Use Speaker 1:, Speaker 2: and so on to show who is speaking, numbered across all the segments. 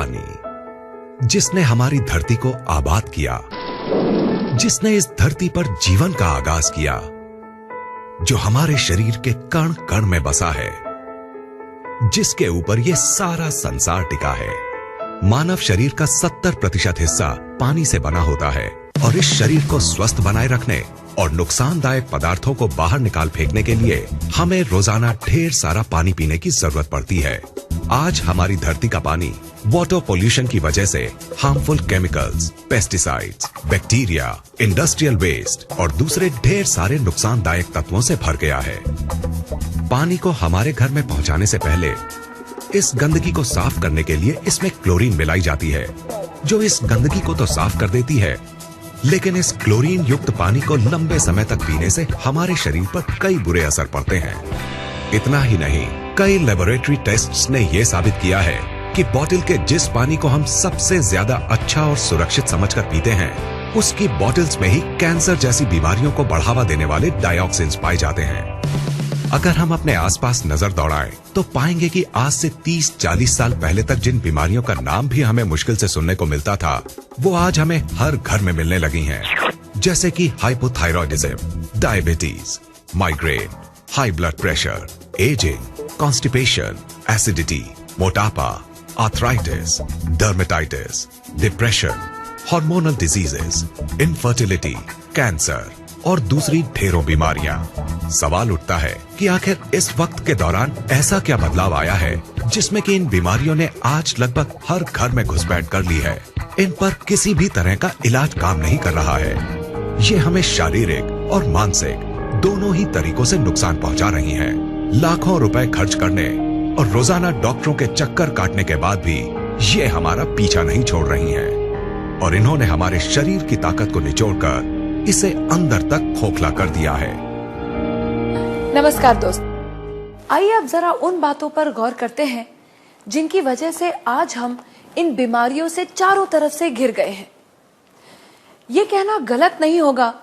Speaker 1: पानी, जिसने हमारी धरती को आबाद किया, जिसने इस धरती पर जीवन का आगाज किया, जो हमारे शरीर के कण कण में बसा है, जिसके ऊपर ये सारा संसार टिका है। मानव शरीर का 70% हिस्सा पानी से बना होता है और इस शरीर को स्वस्थ बनाए रखने और नुकसानदायक पदार्थों को बाहर निकाल फेंकने के लिए हमें रोजाना ढेर सारा पानी पीने की जरूरत पड़ती है। आज हमारी धरती का पानी वाटर पोल्यूशन की वजह से harmful chemicals, pesticides, bacteria, industrial waste और दूसरे ढेर सारे नुकसानदायक तत्वों से भर गया है। पानी को हमारे घर में पहुंचाने से पहले इस गंदगी को साफ करने के लिए इसमें क्लोरीन मिलाई जाती है, जो इस गंदगी को तो साफ कर देती है, लेकिन इस क्लोरीन युक्त पानी को लंबे समय तक पीने से हमारे शरीर पर कई बुरे असर पड़ते हैं। इतना ही नहीं, कई लेबोरेटरी टेस्ट्स ने यह साबित किया है कि बोतल के जिस पानी को हम सबसे ज्यादा अच्छा और सुरक्षित समझकर पीते हैं, उसकी बोतल्स में ही कैंसर जैसी बीमारियों को बढ़ावा देने वाले डाइऑक्सिन्स पाए जाते हैं। अगर हम अपने आसपास नजर दौड़ाएं तो पाएंगे कि आज से 30-40 साल पहले तक जिन बीमारियों का नाम भी हमें मुश्किल से सुनने को मिलता था, वो आज हमें हर घर में मिलने लगी हैं। जैसे कि hypothyroidism, diabetes, migraine, high blood pressure, ageing, constipation, acidity, मोटापा, arthritis, dermatitis, depression, hormonal diseases, infertility, cancer और दूसरी ढेरों बीमारियां। सवाल उठता है कि आखिर इस वक्त के दौरान ऐसा क्या बदलाव आया है जिसमें कि इन बीमारियों ने आज लगभग हर घर में घुसपैठ कर ली है। इन पर किसी भी तरह का इलाज काम नहीं कर रहा है। ये हमें शारीरिक और मानसिक दोनों ही तरीकों से नुकसान पहुंचा रही हैं। लाखों रुपए खर्च करने और रोजाना डॉक्टरों के चक्कर काटने के बाद भी ये हमारा पीछा नहीं छोड़ रही हैं और इन्होंने हमारे शरीर की ताकत को निचोड़कर इसे अंदर तक खोखला कर दिया है।
Speaker 2: नमस्कार दोस्त, आइए अब जरा उन बातों पर गौर करते हैं जिनकी वजह से आज हम इन बीमारियों से चारों तरफ से घिर गए हैं। ये कहना गलत नहीं होगा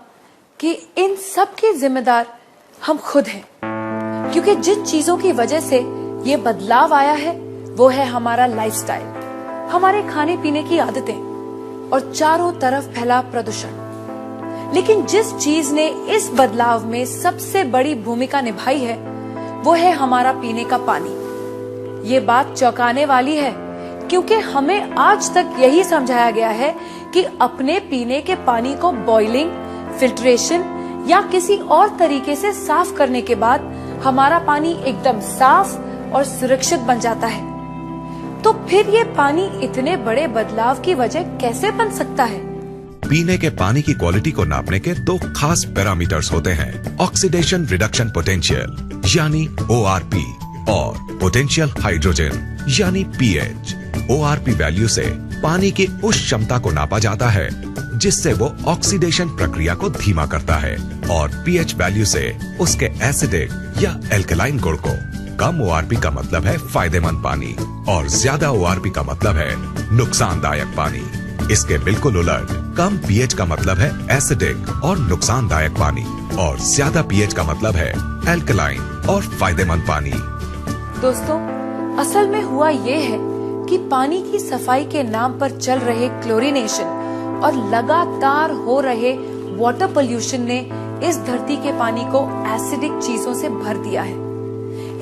Speaker 2: कि इन सब के जिम्मेदार हम खुद हैं, क्योंकि जिन चीजों की वजह से ये बदलाव आया है वो है हमारा लाइफस्टाइल, हमारे खाने पीने की आदतें और चारों तरफ फैला प्रदूषण। लेकिन जिस चीज ने इस बदलाव में सबसे बड़ी भूमिका निभाई है वो है हमारा पीने का पानी। ये बात चौंकाने वाली है, क्योंकि हमें आज तक यही समझाया गया है कि अपने पीने के पानी को बॉइलिंग, फिल्ट्रेशन या किसी और तरीके से साफ करने के बाद हमारा पानी एकदम साफ और सुरक्षित बन जाता है। तो फिर ये पानी इतने बड़े बदलाव की वजह कैसे बन सकता है?
Speaker 1: पीने के पानी की क्वालिटी को नापने के दो खास पैरामीटर्स होते हैं, ऑक्सीडेशन रिडक्शन पोटेंशियल यानी ORP और पोटेंशियल हाइड्रोजन यानी pH। ORP वैल्यू से पानी की उस क्षमता को नापा जाता है जिससे वो ऑक्सीडेशन प्रक्रिया को धीमा करता है और pH वैल्यू से उसके एसिडिक या एल्कलाइन गुण को। कम ORP का मतलब है फायदेमंद पानी और ज्यादा ORP का मतलब है नुकसानदायक पानी। इसके बिल्कुल उलट, कम pH का मतलब है एसिडिक और नुकसानदायक पानी और ज्यादा pH का मतलब है एल्कलाइन और फायदेमंद पानी।
Speaker 2: दोस्तों, असल में हुआ ये है कि पानी की सफाई के नाम पर चल रहे क्लोरीनेशन और लगातार हो रहे वाटर पोल्यूशन ने इस धरती के पानी को एसिडिक चीजों से भर दिया है।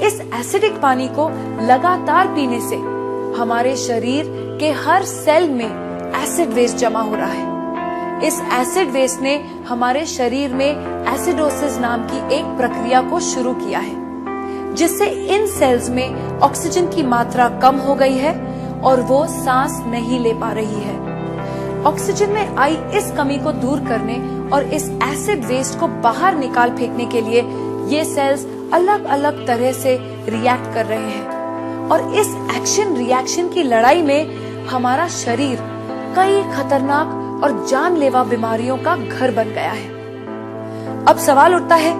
Speaker 2: इस एसिडिक पानी को लगातार पीने से हमारे शरीर के हर सेल में एसिड वेस्ट जमा हो रहा है। इस एसिड वेस्ट ने हमारे शरीर में एसिडोसिस नाम की एक प्रक्रिया को शुरू किया है, जिससे इन सेल्स में ऑक्सीजन की मात्रा कम हो गई है और वो सांस नहीं ले पा रही है। ऑक्सीजन में आई इस कमी को दूर करने और इस एसिड वेस्ट को बाहर निकाल फेंकने के लिए ये सेल्स अलग अलग तरह से रिएक्ट कर रहे हैं और इस एक्शन रिएक्शन की लड़ाई में हमारा शरीर कई खतरनाक और जानलेवा बीमारियों का घर बन गया है। अब सवाल उठता है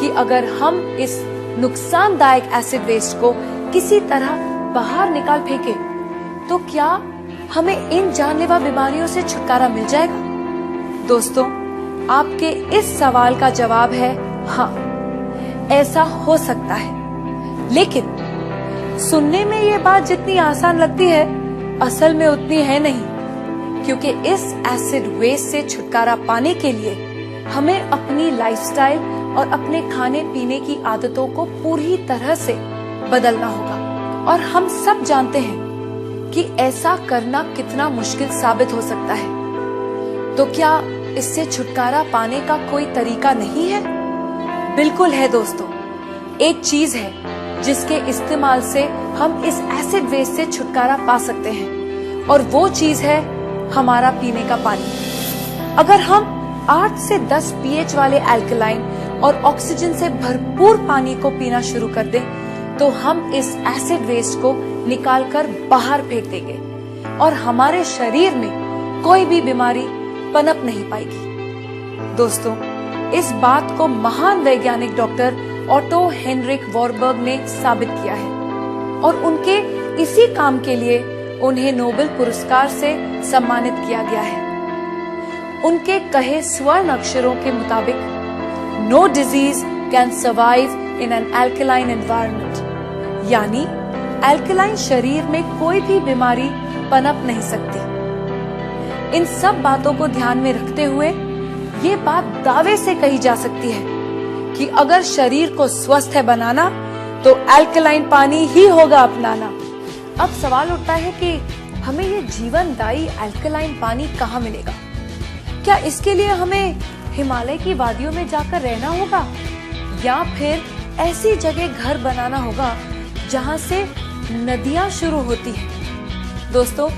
Speaker 2: कि अगर हम इस नुकसानदायक एसिड वेस्ट को किसी तरह बाहर निकाल फेंके तो क्या हमें इन जानलेवा बीमारियों से छुटकारा मिल जाएगा? दोस्तों, आपके इस सवाल का जवाब है हाँ, ऐसा हो सकता है। लेकिन सुनने में ये बात जितनी आसान लगती है असल में उतनी है नहीं, क्योंकि इस एसिड वेस्ट से छुटकारा पाने के लिए हमें अपनी लाइफस्टाइल और अपने खाने पीने की आदतों को पूरी तरह से बदलना होगा। और हम सब जानते हैं कि ऐसा करना कितना मुश्किल साबित हो सकता है। तो क्या इससे छुटकारा पाने का कोई तरीका नहीं है? बिल्कुल है दोस्तों। एक चीज है जिसके इस्तेमाल से हम इस एसिड वेस्ट से छुटकारा पा सकते हैं, और वो चीज है हमारा पीने का पानी। अगर हम 8 से 10 pH वाले अल्कलाइन और ऑक्सीजन से भरपूर पानी को पीना शुरू कर दें, तो हम इस एसिड वेस्ट को निकालकर बाहर फेंक देंगे और हमारे शरीर में कोई भी बीमारी पनप नहीं पाएगी। दोस्तों, इस बात को महान वैज्ञानिक डॉक्टर ऑटो हेनरिक वॉरबर्ग ने साबित किया है, और उनके इसी काम के लिए उन्हें नोबेल पुरस्कार से सम्मानित किया गया है। उनके कहे स्वर्ण अक्षरों के मुताबिक, no disease can survive in an alkaline environment, यानी अल्कलाइन शरीर में कोई भी बीमारी पनप नहीं सकती। इन सब बातों को ध्यान में रखते हुए ये बात दावे से कही जा सकती है कि अगर शरीर को स्वस्थ है बनाना, तो अल्कलाइन पानी ही होगा अपनाना। अब सवाल उठता है कि हमें ये जीवनदायी अल्कलाइन पानी कहाँ मिलेगा? क्या इसके लिए हमें हिमालय की वादियों में जाकर रहना होगा, या फिर ऐसी जगह घर बनाना होगा जहाँ से नदियाँ शुरू होती हैं? दोस्तों,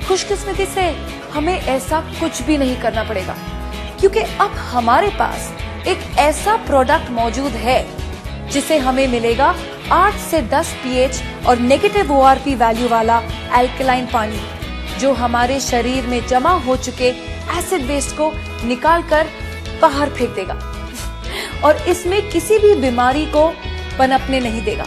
Speaker 2: खुशकिस्मती से हमें ऐसा कुछ भी नहीं करना पड़ेगा, क्योंकि अब हमारे पास एक ऐसा प्रोडक्ट मौजूद है जिसे हमें मिलेगा 8 से 10 pH और नेगेटिव ORP वैल्यू वाला अल्कलाइन पानी, जो हमारे शरीर में जमा हो चुके एसिड वेस्ट को निकालकर बाहर फेंक देगा और इसमें किसी भी बीमारी को पनपने नहीं देगा।